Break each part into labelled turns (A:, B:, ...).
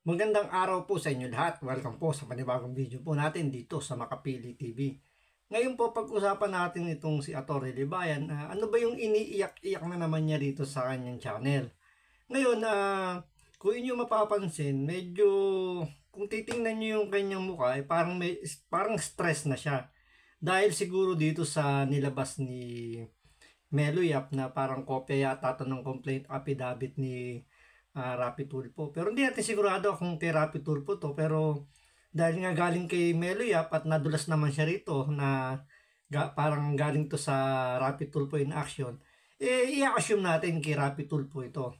A: Magandang araw po sa inyo lahat. Welcome po sa panibagong video po natin dito sa Makapili TV. Ngayon po pag-usapan natin itong si Atty. Libayan. Ano ba yung iniiyak-iyak na naman niya dito sa kanyang channel? Ngayon, kung inyo mapapansin, medyo kung titingnan niyo yung kanyang mukha, parang stress na siya. Dahil siguro dito sa nilabas ni Melo Yap na parang kopya yata ito ng complaint affidavit ni Rapi Tulfo. Pero hindi natin sigurado kung kay Rapi Tulfo to. Pero dahil nga galing kay Melo Yap at nadulas naman siya rito na parang galing to sa Rapi Tulfo in action, i-assume natin kay Rapi Tulfo ito.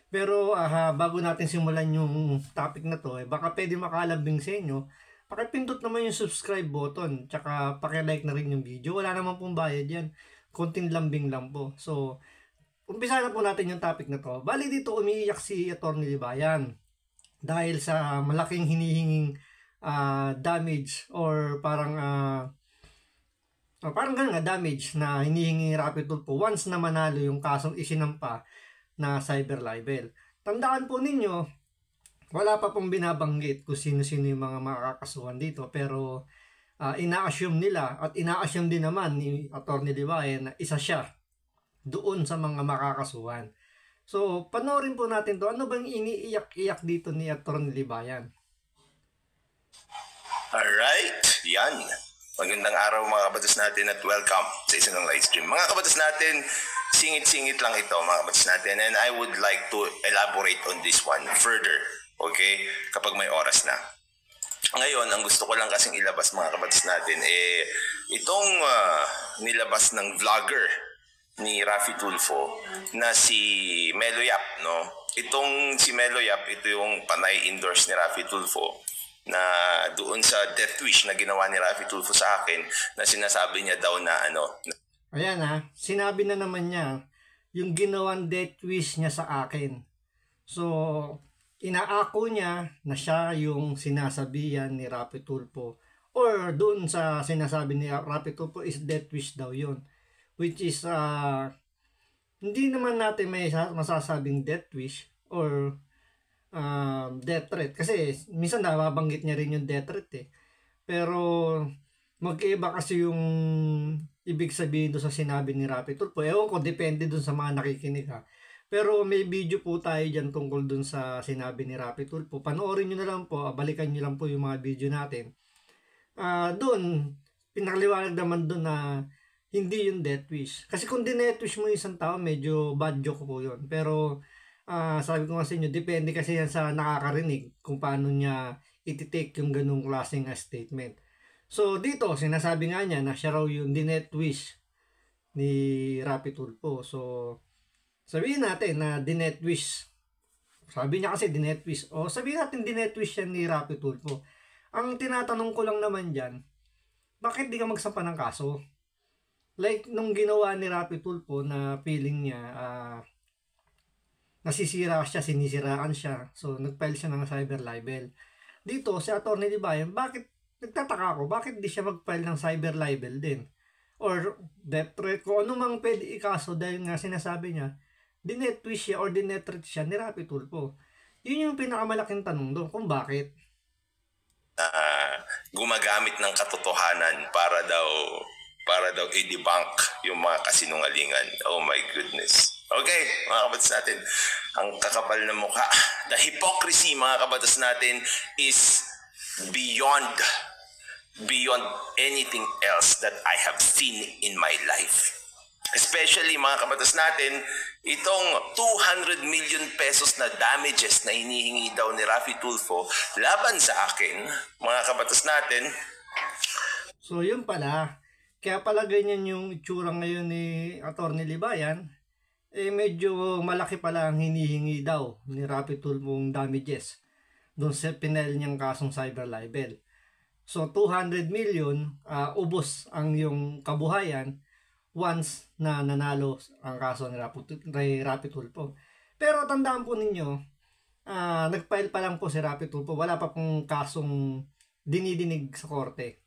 A: Pero bago natin simulan yung topic na to, baka pwede makalambing sa inyo, pakipindot naman yung subscribe button, tsaka pakilike na rin yung video. Wala naman pong bayad yan. Konting lambing lang po. So, umpisa na po natin yung topic na to. Bali dito umiiyak si Atty. Libayan dahil sa malaking hinihinging damage or parang ganun nga damage na hinihingi Rapi Tulfo once na manalo yung kasong isinampa na cyber libel. Tandaan po ninyo, wala pa pong binabanggit kung sino-sino yung mga makakasuhan dito, pero ina-assume nila at ina-assume din naman ni Atty. Libayan na isa siya doon sa mga makakasuhan. So, panoorin po natin to. Ano bang iniiyak-iyak dito ni Atty. Libayan?
B: Alright, yan. Magandang araw mga kabatas natin at welcome sa isang live stream. Mga kabatas natin, singit-singit lang ito mga kabatas natin, and I would like to elaborate on this one further, okay, kapag may oras na. Ngayon, ang gusto ko lang kasing ilabas mga kabatas natin, itong nilabas ng vlogger ni Rapi Tulfo na si Melo Yap, no? Itong si Melo Yap, ito yung panay endorse ni Rapi Tulfo na doon sa death wish na ginawa ni Rapi Tulfo sa akin na sinasabi niya daw na
A: Ayan sinabi na naman niya yung ginawang death wish niya sa akin. So, inaako niya na siya yung sinasabihan ni Rapi Tulfo, or doon sa sinasabi ni Rapi Tulfo is death wish daw yun. Which is, hindi naman natin may masasabing death wish or death threat. Kasi minsan nababanggit niya rin yung death threat eh. Pero mag-iba kasi yung ibig sabihin doon sa sinabi ni Rapi Tulfo. Ewan ko, depende doon sa mga nakikinig ha. Pero may video po tayo dyan tungkol doon sa sinabi ni Rapi Tulfo. Panoorin nyo na lang po, balikan nyo lang po yung mga video natin. Doon, pinakaliwanag naman doon na hindi yung death wish. Kasi kung dineath wish mo isang tao, medyo bad joke po yun. Pero sabi ko nga sa inyo, depende kasi yan sa nakakarinig kung paano niya iti-take yung ganung klaseng statement. So dito, sinasabi nga niya na siya raw yung dineath wish ni Rapi Tulfo. So sabihin natin na dineath wish. Sabi niya kasi dineath wish. O sabihin natin dineath wish yan ni Rapi Tulfo. Ang tinatanong ko lang naman dyan, bakit di ka magsampa ng kaso? Like nung ginawa ni Rapi Tulfo na feeling niya nasisira siya, sinisiraan siya. So nagfile siya ng cyber libel. Dito si Atty. Libayan, bakit nagtataka ako, bakit di siya mag-file ng cyber libel din? Or death threat, kung ano mang pwede ikaso dahil nga sinasabi niya, dineath wish siya or dineath threat siya ni Rapi Tulfo. Yun yung pinakamalaking tanong doon, kung bakit.
B: Gumagamit ng katotohanan para daw i-debunk yung mga kasinungalingan. Oh my goodness. Okay, mga kabatas natin, ang kakapal na mukha. The hypocrisy, mga kabatas natin, is beyond anything else that I have seen in my life. Especially, mga kabatas natin, itong 200 million pesos na damages na hinihingi daw ni Rapi Tulfo laban sa akin, mga kabatas natin.
A: So, yun pala. Kaya pala ganyan yung itsura ngayon ni Atty. Libayan. Medyo malaki pala ang hinihingi daw ni Rapi Tulfong damages doon sa pinel niyang kasong cyber libel. So 200 million, ubos ang yung kabuhayan once na nanalo ang kaso ni Rapi Tulfo. Pero tandaan po ninyo, nag-file pa lang po si Rapi Tulfo, wala pa pong kasong dinidinig sa korte.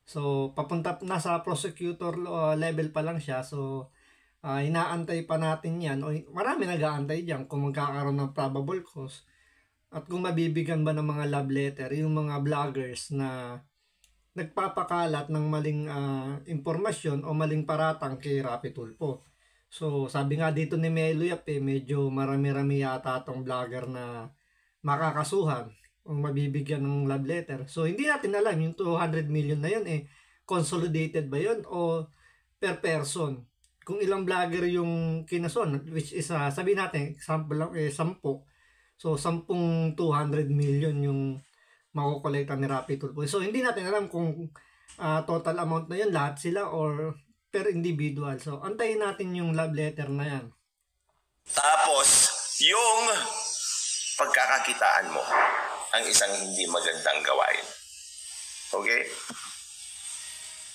A: So papunta na sa prosecutor level pa lang siya. So inaantay pa natin yan, o marami nag-aantay dyan kung magkakaroon ng probable cause. at kung mabibigyan ba ng mga love letter yung mga vloggers na nagpapakalat ng maling impormasyon o maling paratang kay Rapi Tulfo. So, sabi nga dito ni Melo Yap medyo marami-rami yata tong vlogger na makakasuhan o mabibigyan ng love letter. So, hindi natin alam yung 200 million na yun consolidated ba yun o per person. Kung ilang vlogger yung kinason, which is sabihin natin, example lang, 10. So, 10 200 million yung makukolekta ni Rapi Tulfo. So, hindi natin alam kung total amount na yun, lahat sila or per individual. So, antayin natin yung love letter na yan.
B: Tapos, yung pagkakakitaan mo ang isang hindi magandang gawain. Okay?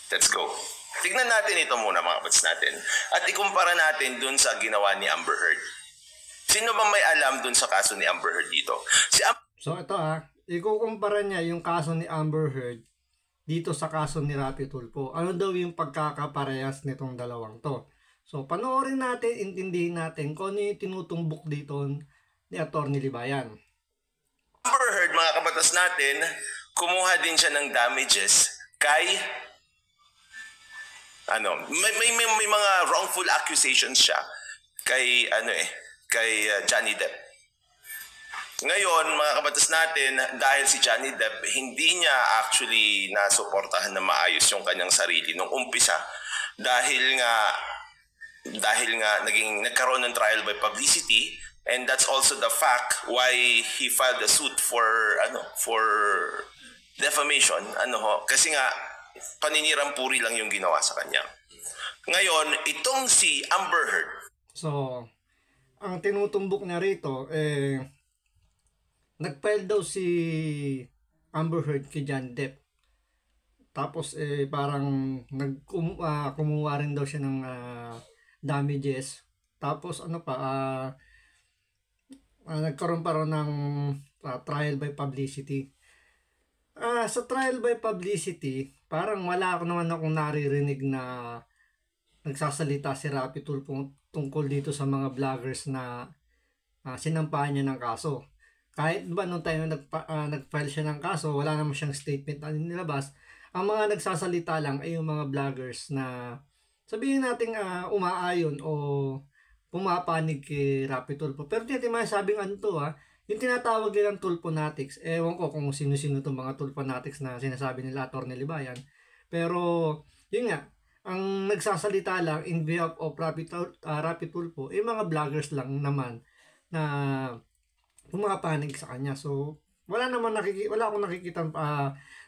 B: Let's go. Tignan natin ito muna mga kapatid natin at ikumpara natin dun sa ginawa ni Amber Heard. Sino ba may alam dun sa kaso ni Amber Heard dito?
A: So ito ikukumpara niya yung kaso ni Amber Heard dito sa kaso ni Rapi Tulfo. Ano daw yung pagkakaparehas nitong dalawang to? So panoorin natin, intindihin natin kung ano yung tinutumbok dito ni Atty. Libayan.
B: Amber Heard mga kabatas natin, kumuha din siya ng damages kay may mga wrongful accusations siya kay Johnny Depp. Ngayon, mga kabatas natin, dahil si Johnny Depp hindi niya actually nasuportahan na maayos yung kanyang sarili nung umpisa dahil nga nagkaroon ng trial by publicity, and that's also the fact why he filed a suit for defamation kasi nga paninirang puri lang yung ginawa sa kanya. Ngayon, itong si Amber Heard.
A: So, ang tinutumbok niya rito, nag-file daw si Amber Heard kay Johnny Depp. Tapos, parang kumuha rin daw siya ng damages. Tapos, nagkaroon pa rin ng trial by publicity. Sa trial by publicity, parang wala naman akong naririnig na nagsasalita si Rapi Tulfo tungkol dito sa mga vloggers na sinampahan niya ng kaso. Kahit ba nung tayo nag-file siya ng kaso, wala naman siyang statement na nilabas. Ang mga nagsasalita lang ay yung mga vloggers na sabihin natin umaayon o pumapanig kay Rapi Tulfo. Pero tinitima sabing yung tinatawag nilang Tulfonatics, ewan ko kung sino-sino itong mga Tulfonatics na sinasabi nila Atty. Libayan. Pero, yun nga, ang nagsasalita lang in behalf of Rapi Tulfo, mga vloggers lang naman na pumapanig sa kanya. So, wala akong nakikitang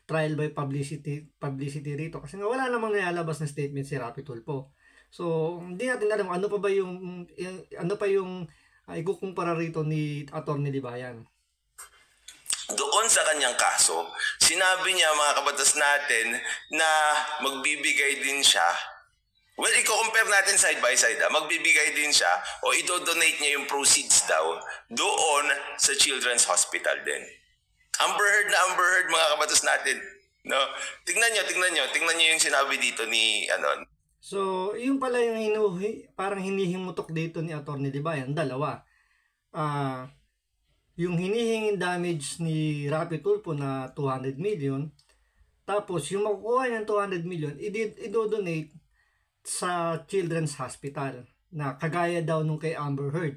A: trial by publicity rito kasi nga wala namang nilalabas na statement si Rapi Tulfo. So, hindi natin alam ano pa yung ikukumpara rito ni Atty. Libayan.
B: Doon sa kanyang kaso, sinabi niya mga kabatas natin na magbibigay din siya. Well, i-compare natin side by side. Magbibigay din siya o i-donate niya yung proceeds daw doon sa Children's Hospital din. Amber Heard mga kabatas natin. No? Tingnan niyo yung sinabi dito ni
A: So, yung pala yung parang hinihimutok dito ni Atty. Libayan, dalawa. Yung hinihinging damage ni Rapi Tulfo na 200 million, tapos yung makukuha ng 200 million, i-donate sa Children's Hospital na kagaya daw nung kay Amber Heard.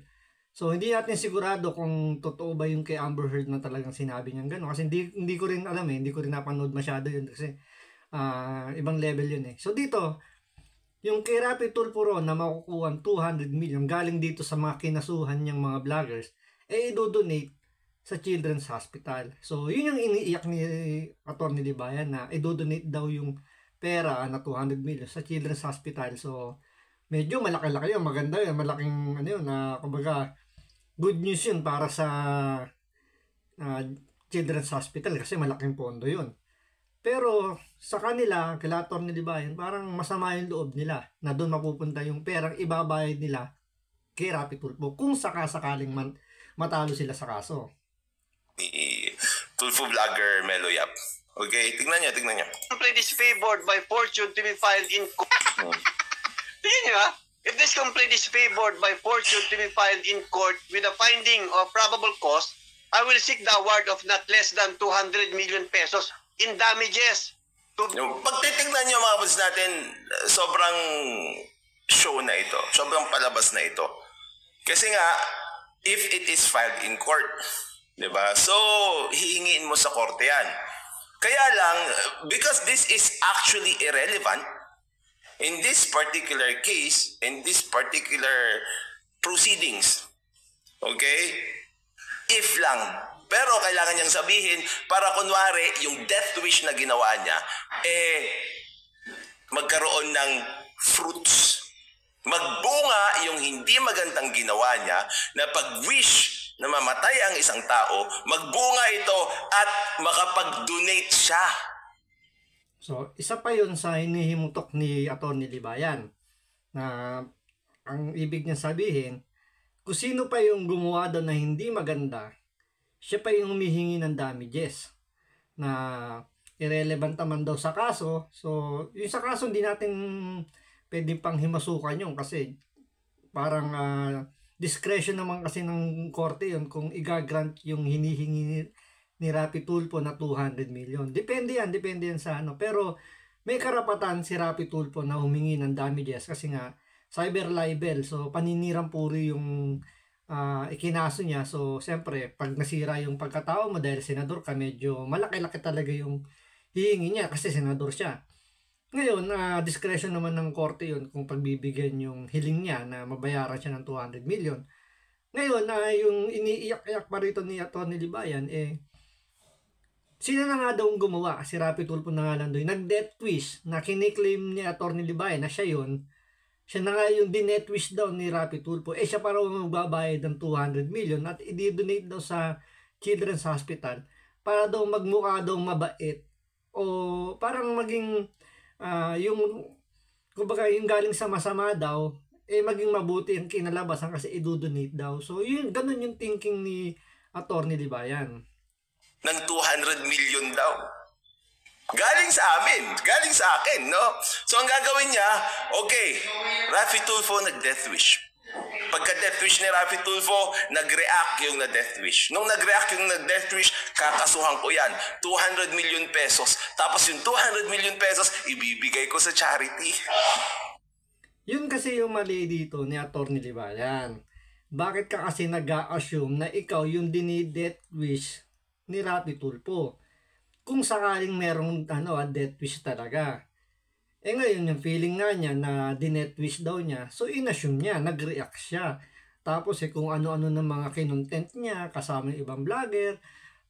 A: So, hindi natin sigurado kung totoo ba yung kay Amber Heard na talagang sinabi niyang gano'n. Kasi hindi ko rin alam hindi ko rin napanood masyado yun kasi ibang level yun So, dito, yung kay Rapi Tulfo na makukuha 200 million galing dito sa mga kinasuhan niyang mga vloggers, i-donate sa Children's Hospital. So, yun yung iniiyak ni Atty. Libayan na i-donate daw yung pera na 200 million sa Children's Hospital. So, medyo malaki-laki yun, maganda yun, malaking kumbaga, good news yun para sa Children's Hospital kasi malaking pondo yun. Pero sa kanila, kay Atty. Libayan, parang masama yung loob nila na doon mapupunta yung perang ibabayad nila kay Rapi Tulfo kung sakasakaling matalo sila sa kaso.
B: Tulfo vlogger Melo Yap. Okay, tingnan niyo.
C: Complaint is favored by fortune to be filed in court. Tingnan niyo If this complaint is favored by fortune to be filed in court with a finding of probable cause, I will seek the award of not less than 200 million pesos in damages.
B: Yung pagtitignan nyo mga kabatas natin, sobrang show na ito. Sobrang palabas na ito. Kasi nga, if it is filed in court, di ba? So, hihingiin mo sa korte yan. Kaya lang, because this is actually irrelevant, in this particular case, in this particular proceedings, okay? If lang. Pero kailangan niyang sabihin para kunwari yung death wish na ginawa niya, magkaroon ng fruits. Magbunga yung hindi magandang ginawa niya na pag-wish na mamatay ang isang tao, magbunga ito at makapag-donate siya.
A: So, isa pa yun sa hinihimutok ni Atty. Libayan na ang ibig niya sabihin, kung sino pa yung gumawa doon na hindi maganda, siya pa yung humihingi ng damages na irrelevant naman daw sa kaso. So, yung sa kaso hindi natin pwede pang himasukan yun kasi parang discretion naman kasi ng korte yun kung i-grant yung hinihingi ni Rapi Tulfo na 200 million. Depende yan sa ano. Pero may karapatan si Rapi Tulfo na humingi ng damages kasi nga cyber libel. So, paninirang puri yung ikinaso niya. So, siyempre, pag nasira yung pagkatao mo dahil senador ka, medyo malaki-laki talaga yung hihingi niya kasi senador siya. Ngayon, discretion naman ng korte yun kung pagbibigyan yung hiling niya na mabayaran siya ng 200 million. Ngayon, yung iniiyak-iyak pa rito ni Atty. Libayan, sino na nga daw gumawa? Si Rapi Tulfo na nga lang doon. Nag-death wish na kiniklaim ni Atty. Libayan na siya yun. Siya na nga yung dineth wish daw ni Rapi Tulfo. Siya pa raw magbabayad ng 200 million at i-donate daw sa Children's Hospital para daw magmukha daw mabait o parang maging yung kumbaga yung galing sa masama daw maging mabuti ang kinalabasan kasi i-donate daw. So yun, ganun yung thinking ni Atty. Libayan.
B: Ng 200 million daw. Galing sa amin, galing sa akin, no? So ang gagawin niya, okay, Rapi Tulfo nag-death wish. Pagka-death wish ni Rapi Tulfo, nag-react yung na-death wish. Nung nag-react yung na-death wish, kakasuhan ko yan, 200 million pesos. Tapos yung 200 million pesos, ibibigay ko sa charity.
A: Yun kasi yung mali dito ni Atty. Libayan. Bakit ka kasi nag-a-assume na ikaw yung dini-death wish ni Rapi Tulfo? Kung sakaling merong death wish talaga. Ngayon yung feeling nga niya na dinet wish daw niya, so inassume niya, nag-react siya. Tapos kung ano-ano ng mga kinontent niya, kasama yung ibang vlogger,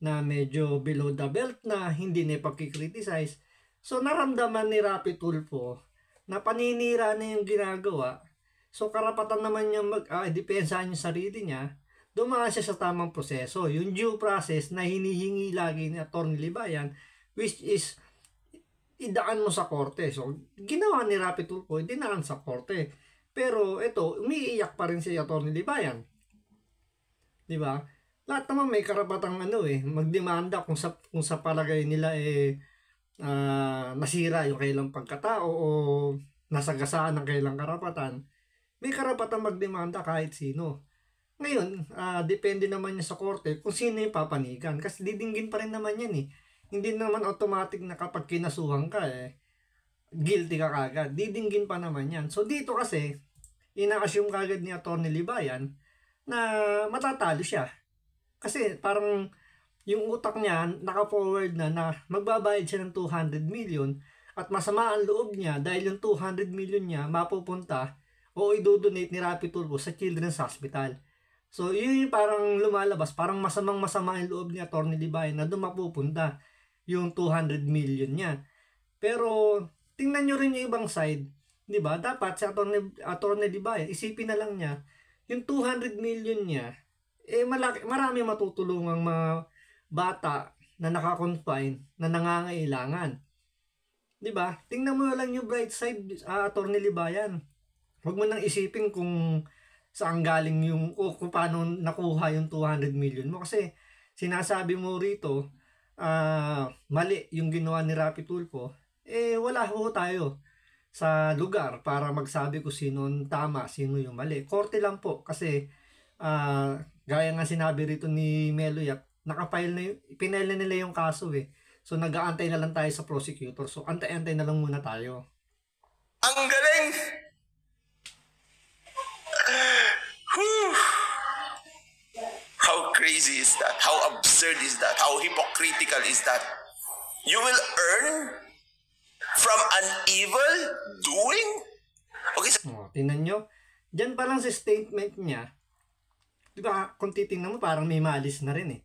A: na medyo below the belt na, hindi na ipagkikriticize. So naramdaman ni Rapi Tulfo na paninira na yung ginagawa. So karapatan naman niya depensahan yung sarili niya, dumaan siya sa tamang proseso. Yung due process na hinihingi lagi ni Atty. Libayan, which is idaan mo sa korte. So, ginawa ni Rapi Tulfo, dinaan sa korte. Pero ito, umiiyak pa rin si Atty. Libayan. Di ba? Lahat naman may karapatang magdemanda kung sa palagay nila nasira yung kailang pagkatao o nasagasaan ng kailang karapatan. May karapatang magdemanda kahit sino. Ngayon, depende naman niya sa korte kung sino yung papanigan. Kasi didinggin pa rin naman yan Hindi naman automatic na kapag kinasuhan ka guilty ka kagad. Didinggin pa naman yan. So dito kasi, ina-assume kagad ni Atty. Libayan na matatalo siya. Kasi parang yung utak niya naka-forward na magbabayad siya ng 200 million at masama ang loob niya dahil yung 200 million niya mapupunta o idodonate ni Rapi Tulfo sa Children's Hospital. So yun yung parang lumalabas, parang masama yung loob ni Atty. Libayan na doon mapupunta yung 200 million niya. Pero tingnan nyo rin yung ibang side, di ba? Dapat sa Atty. Libayan, isipin na lang niya, yung 200 million niya, marami matutulungang mga bata na naka-confine, na nangangailangan. Di ba? Tingnan mo lang yung bright side, Atty. Libayan. Huwag mo nang isipin kung saan galing yung, kung paano nakuha yung 200 million mo. Kasi sinasabi mo rito, mali yung ginawa ni Rapi Tulfo, wala ho tayo sa lugar para magsabi kung sino tama, sino yung mali. Korte lang po kasi gaya nga sinabi rito ni Meloyat, Nakapile na yung, pinile na nila yung kaso eh. So nag-aantay na lang tayo sa prosecutor. So antay-antay na lang muna tayo.
B: Ang galing! Whew. How crazy is that? How absurd is that? How hypocritical is that? You will earn from an evil doing? Okay,
A: Tingnan nyo. Diyan pa lang sa statement niya, di ba, kung titingnan mo, parang may malis na rin eh.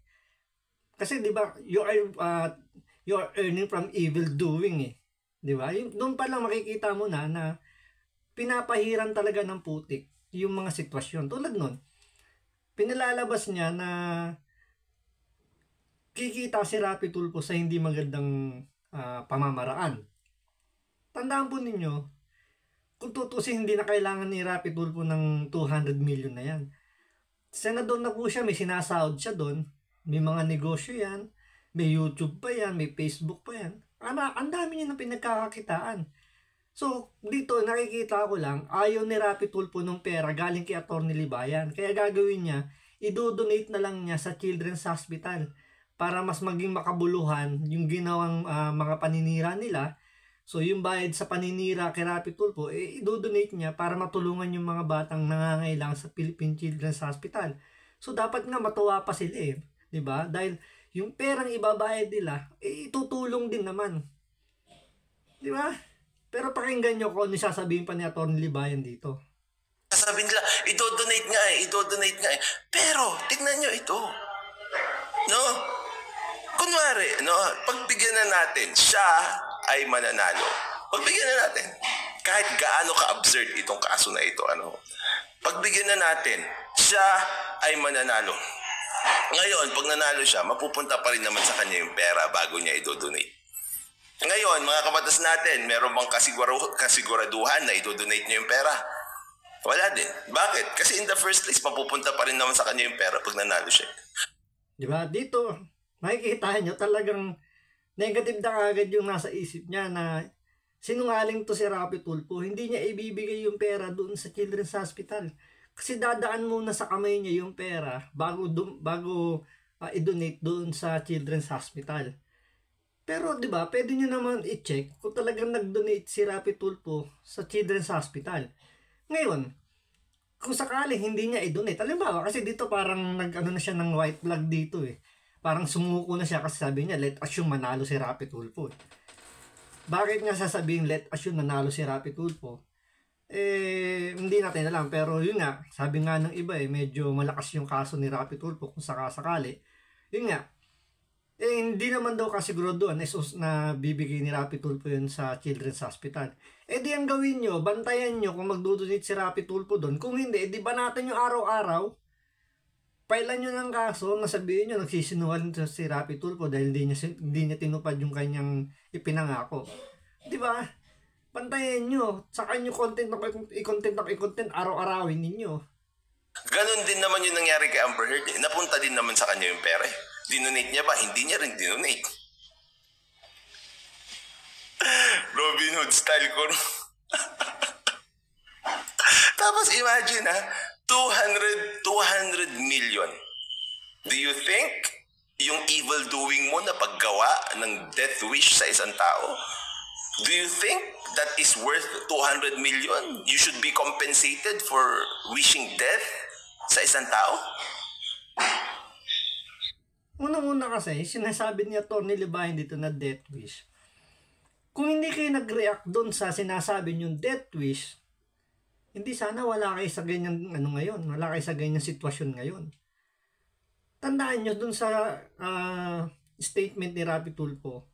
A: Kasi di ba, you are earning from evil doing eh. Di ba? Doon pa lang makikita mo na pinapahiran talaga ng putik yung mga sitwasyon. Tulad nun, pinalalabas niya na kikita si Rapi Tulfo sa hindi magandang pamamaraan. Tandaan po ninyo, kung tutusin, hindi na kailangan ni Rapi Tulfo ng 200 million na yan. Senador na po siya, may sinasahod siya doon, may mga negosyo yan, may YouTube pa yan, may Facebook pa yan. Ang dami niya na pinagkakakitaan. So, dito nakikita ko lang, ayaw ni Rapi Tulfo ng pera galing kay Atty. Libayan. Kaya gagawin niya, idodonate na lang niya sa Children's Hospital para mas maging makabuluhan yung ginawang mga paninira nila. So, yung bayad sa paninira kay Rapi Tulfo, idodonate niya para matulungan yung mga batang nangangailangan sa Philippine Children's Hospital. So, dapat nga matuwa pa sila eh. 'Di ba? Dahil yung perang ibabayad nila, itutulong din naman. 'Di ba? Pero pakinggan nyo kung ano sasabihin pa ni Atty. Libayan dito.
B: sasabihin nila, idodonate nga eh. Pero, tignan nyo ito. No? Kunwari, no, pagbigyan na natin, siya ay mananalo. Pagbigyan na natin, kahit gaano ka-absurd itong kaso na ito, ano, pagbigyan na natin, siya ay mananalo. Ngayon, pag nanalo siya, mapupunta pa rin naman sa kanya yung pera bago niya idodonate. Ngayon, mga kabatas natin, meron bang kasiguraduhan na idodonate niya yung pera? Wala din. Bakit? Kasi in the first place, mapupunta pa rin naman sa kanya yung pera pag nanalo siya.
A: Diba? Dito, makikita nyo talagang negative na agad yung nasa isip niya na sinungaling to si Rapi Tulfo. Hindi niya ibibigay yung pera doon sa Children's Hospital. Kasi dadaan muna sa kamay niya yung pera bago i-donate doon sa Children's Hospital. Pero 'di ba, pwede niyo naman i-check kung talagang nag-donate si Rapi Tulfo sa Children's Hospital. Ngayon, kung sakaling hindi niya i-donate, halimbawa kasi dito parang nag-ano na siya ng white flag dito eh. Parang sumuko na siya kasi sabi niya, let assume manalo si Rapi Tulfo. Bakit nga sasabihin let assume nanalo si Rapi Tulfo? Hindi natin alam, pero yun nga, sabi nga ng iba medyo malakas yung kaso ni Rapi Tulfo kung sakasakali. Yun nga, hindi naman daw kasiguraduhan na bibigay ni Rapi Tulfo yun sa Children's Hospital. Di ang gawin nyo, bantayan nyo kung magdudunit si Rapi Tulfo doon. Kung hindi, di ba natin yung araw-araw, pailan nyo ng kaso na sabihin nyo nagsisinungaling si Rapi Tulfo dahil hindi niya tinupad yung kanyang ipinangako. Di ba? Bantayan nyo. Saka nyo i-content araw-arawin ninyo.
B: Ganon din naman yung nangyari kay Amber Heard. Napunta din naman sa kanya yung pera. Dinonate niya ba? Hindi niya rin dinonate. Robin Hood style ko. Tapos imagine 200 million. Do you think yung evil doing mo na paggawa ng death wish sa isang tao, do you think that is worth 200 million? You should be compensated for wishing death sa isang tao?
A: Una-una kasi, sinasabi ni Atty. Libayan dito na death wish. Kung hindi kayo nag-react doon sa sinasabi niyong death wish, hindi sana wala kayo sa ganyang ngayon, wala kayo sa ganyang sitwasyon ngayon. Tandaan nyo doon sa statement ni Rapi Tulfo,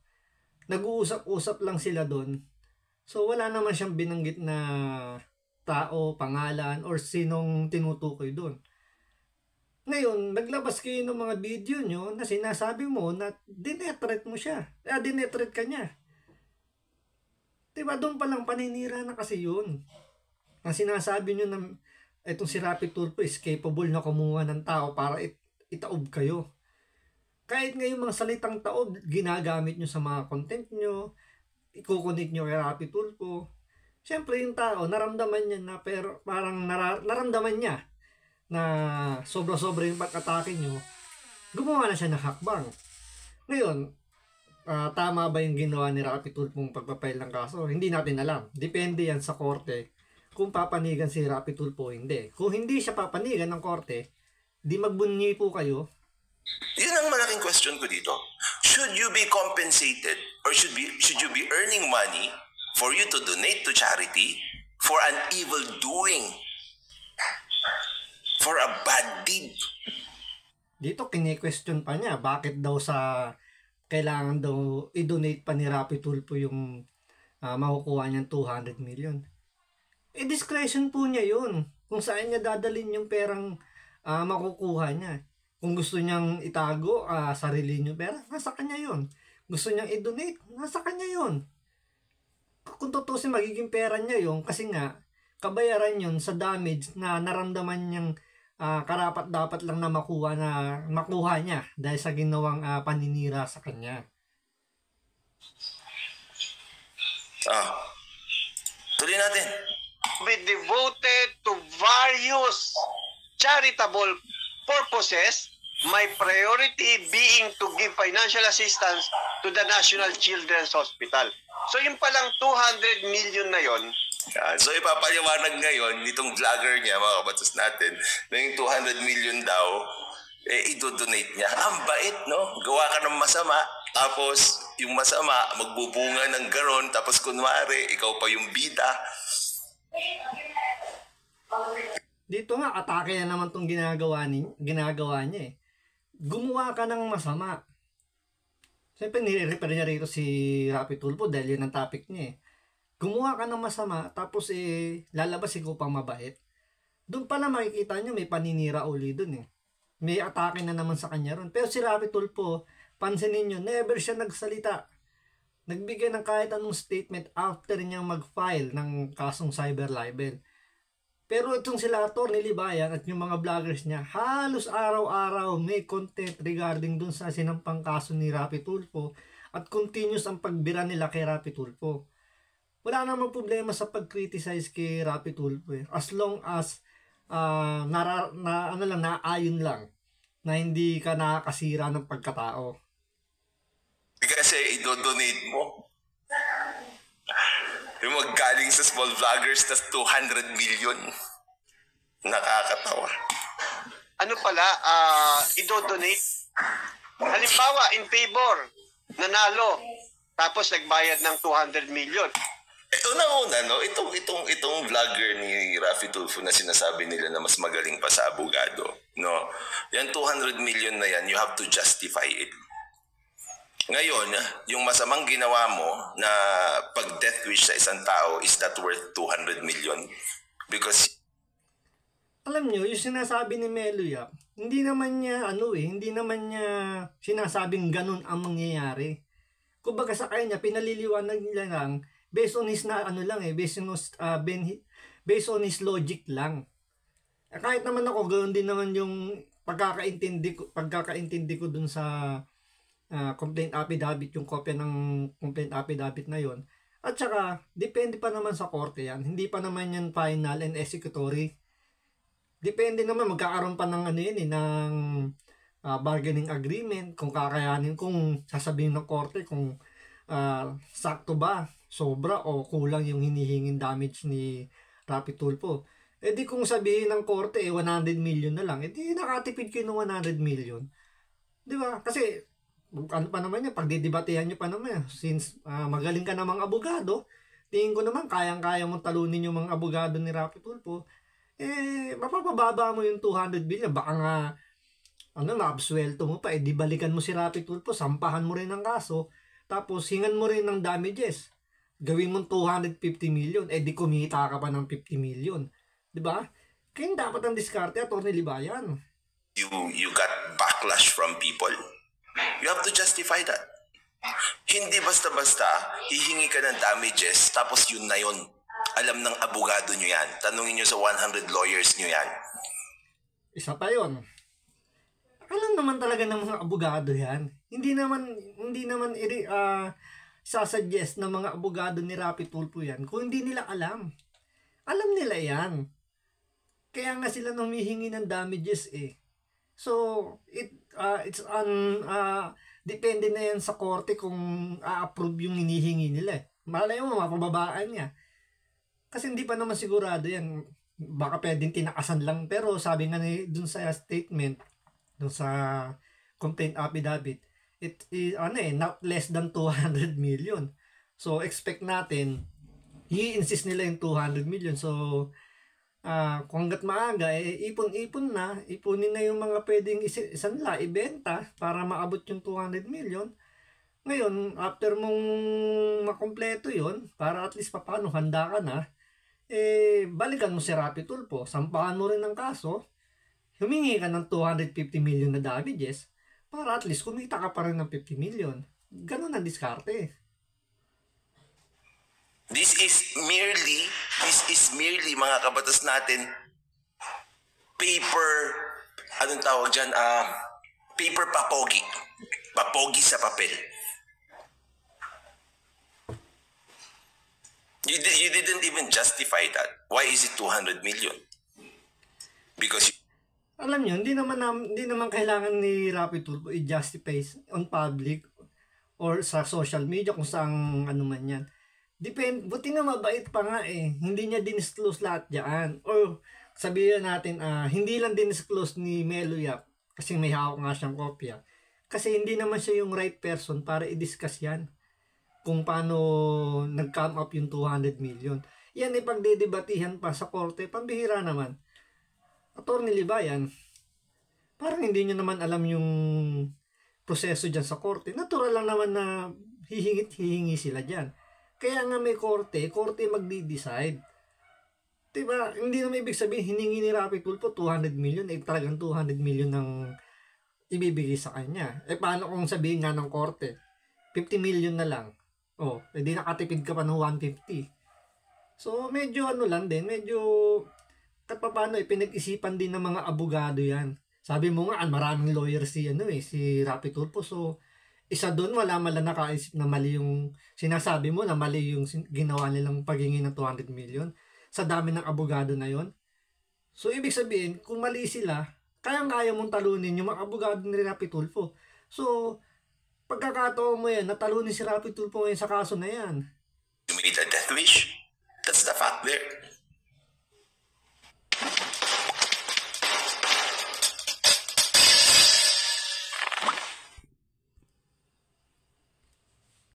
A: nag-uusap-usap lang sila doon. So wala naman siyang binanggit na tao, pangalan, or sinong tinutukoy doon. Ngayon, naglabas kayo ng mga video nyo na sinasabi mo na dinetret mo siya. Dinetret ka niya. Diba, doon palang paninira na kasi yun. Ang sinasabi nyo na itong si Rapi Tulfo is capable na kumuha ng tao para itaob kayo. Kahit ngayon mga salitang taob, ginagamit nyo sa mga content nyo, ikukunik nyo kay Rapi Tulfo. Siyempre yung tao, naramdaman niya na, pero parang naramdaman niya na sobra-sobra yung pag-atake nyo. gumawa na siya ng hakbang. Ngayon, tama ba yung ginawa ni Rapi Tulfong pagpapail ng kaso? Hindi natin alam. Depende yan sa korte kung papanigan si Rapi Tulfo o hindi. Kung hindi siya papanigan ng korte, di magbunyi po kayo.
B: Yun ang malaking question ko dito. Should you be compensated or should you be earning money for you to donate to charity for an evil doing? For a bad deed?
A: Dito kine-question pa niya bakit daw kailangan daw i-donate pa ni Rapi Tulfo yung makukuha niyang 200 million. Discretion po niya yun. Kung saan niya dadalhin yung perang makukuha niya. Kung gusto niyang itago sarili niyo pera, nasa kanya yun. Gusto niyang i-donate, nasa kanya yun. Kung tutusin magiging pera niya yun kasi nga kabayaran yun sa damage na naramdaman niyang karapat dapat lang na makuha niya dahil sa ginawang paninira sa kanya.
B: Tuloy natin.
C: Be devoted to various charitable purposes, my priority being to give financial assistance to the National Children's Hospital. So yung palang 200 million na yon.
B: So ipapaliwanag ngayon nitong vlogger niya, mga kabatas natin, na yung 200 million daw, i-donate niya. Ang bait, no? Gawa ka ng masama, tapos yung masama, magbubunga ng ganon, tapos kunwari, ikaw pa yung bida.
A: Dito nga, atake na naman itong ginagawa niya eh. Gumawa ka ng masama. Siyempre, nire-refer niya rito si Rapi Tulfo dahil yun ang topic niya eh. Gumawa ka ng masama, tapos lalabas ikaw pang mabait. Doon pala makikita nyo, may paninira uli doon eh. May atake na naman sa kanya ron. Pero si Rapi Tulfo, pansinin nyo, never siya nagsalita. Nagbigay ng kahit anong statement after niyang mag-file ng kasong cyber libel. Pero itong sila Atty. Libayan at yung mga vloggers niya, halos araw-araw may content regarding dun sa sinampang kaso ni Rapi Tulfo at continuous ang pagbira nila kay Rapi Tulfo. Wala namang problema sa pag-criticize kay Rapi Tulfo eh. As long as naayon lang na hindi ka nakakasira ng pagkatao.
B: Kasi i-donate mo. Yung maggaling sa small vloggers na 200 million. Nakakatawa.
C: Ano pala, i-donate. Halimbawa, in favor, nanalo, tapos nagbayad ng 200 million.
B: Una-una, no, itong vlogger ni Rapi Tulfo na sinasabi nila na mas magaling pa sa abogado, no. Yan 200 million na yan, you have to justify it. Ngayon, yung masamang ginawa mo na pag-death wish sa isang tao, is that worth 200 million? Because
A: alam nyo, yung sinasabi ni Melo Yap, hindi naman niya sinasabing ganun ang mangyayari. Kumbaga sa kanya, pinaliliwanag niya lang based on his based on his logic lang. Kahit naman ako, ganoon din naman yung pagkakaintindi ko dun sa complaint affidavit, yung kopya ng complaint affidavit na yon. At saka, depende pa naman sa korte yan. Hindi pa naman yan final and executory. Depende naman, magkakaroon pa ng ng bargaining agreement, kung kakayanin, kung sasabihin ng korte kung sakto ba, sobra o kulang yung hinihinging damage ni Rapi Tulfo. Di kung sabihin ng korte 100 million na lang, di nakatipid kayo ng 100 million. Di ba? Kasi ano pa naman yan, pagdidebatehan nyo pa naman, since magaling ka namang abogado, tingin ko naman kayang-kaya mong talunin yung mga abogado ni Rapi Tulfo, mapapababa mo yung 200 billion, baka nga maabsuelto mo pa, di balikan mo si Rapi Tulfo, sampahan mo rin ng kaso, tapos hingan mo rin ng damages, gawin mo 250 million, di kumita ka pa ng 50 million, di ba? Kaya dapat ang diskarte, Atty. Libayan.
B: You got backlash from people. You have to justify that. Hindi basta-basta hihingi ka ng damages tapos yun na yun. Alam ng abogado nyo yan. Tanungin nyo sa 100 lawyers nyo yan.
A: Isa pa yun. Alam naman talaga ng mga abogado yan. Hindi naman sasuggest ng mga abogado ni Rapi Tulfo yan kung hindi nila alam. Alam nila yan. Kaya nga sila humihingi ng damages eh. So, depende na yan sa korte kung a-approve yung hinihingi nila. Malay mo, mapababaan niya. Kasi hindi pa naman sigurado yan. Baka pwedeng tinakasan lang. Pero sabi nga dun sa statement, dun sa complaint affidavit, it is not less than 200 million. So expect natin, i-insist nila yung 200 million. So kung hanggat maaga, ipon-ipon na, ipunin na yung mga pwedeng isanla, ibenta para maabot yung 200 million. Ngayon, after mong makompleto yon, para at least paano handa ka na, balikan mo si Rapi Tulfo, sampahan mo rin ng kaso, humingi ka ng 250 million na damages, para at least kumita ka pa rin ng 50 million. Ganun ang diskarte.
B: This is merely mga kabatas natin, paper, anong tawag dyan, paper papogi. Papogi sa papel. You didn't even justify that. Why is it 200 million? Because
A: Alam nyo, hindi naman kailangan ni Rapi Tulfo i-justify on public or sa social media kung saan ano man yan. Buti nga mabait pa nga hindi niya dinisclose lahat dyan. Or sabihin natin, hindi lang dinisclose ni Melo Yap kasi may hawak nga siyang kopya. Kasi hindi naman siya yung right person para i-discuss yan kung paano nag-come up yung 200 million. Yan ipagdedebatihan pa sa korte, pambihira naman. Attorney Libayan, parang hindi niya naman alam yung proseso dyan sa korte. Natural lang naman na hihingi sila dyan. Kaya nga may korte magdi-decide. Diba? Hindi naman ibig sabihin, hiningi ni Rapi Tulfo 200 million, talagang 200 million ang ibibigay sa kanya. Paano kung sabihin nga ng korte, 50 million na lang. Hindi nakatipid ka pa ng 150. So, medyo medyo paano pinag-isipan din ng mga abogado yan. Sabi mo nga, maraming lawyer si Rapi Tulfo. So, isa doon, wala man lang nakaisip na mali yung sinasabi mo, na mali yung ginawa nilang paghingi ng 200 million sa dami ng abogado na yon. So, ibig sabihin, kung mali sila, kayang-kaya mong talunin yung mga abogado ni Rapi Tulfo. So, pagkakataon mo yan, natalunin si Rapi Tulfo ngayon sa kaso na yan.
B: you made a death wish. That's the fact there.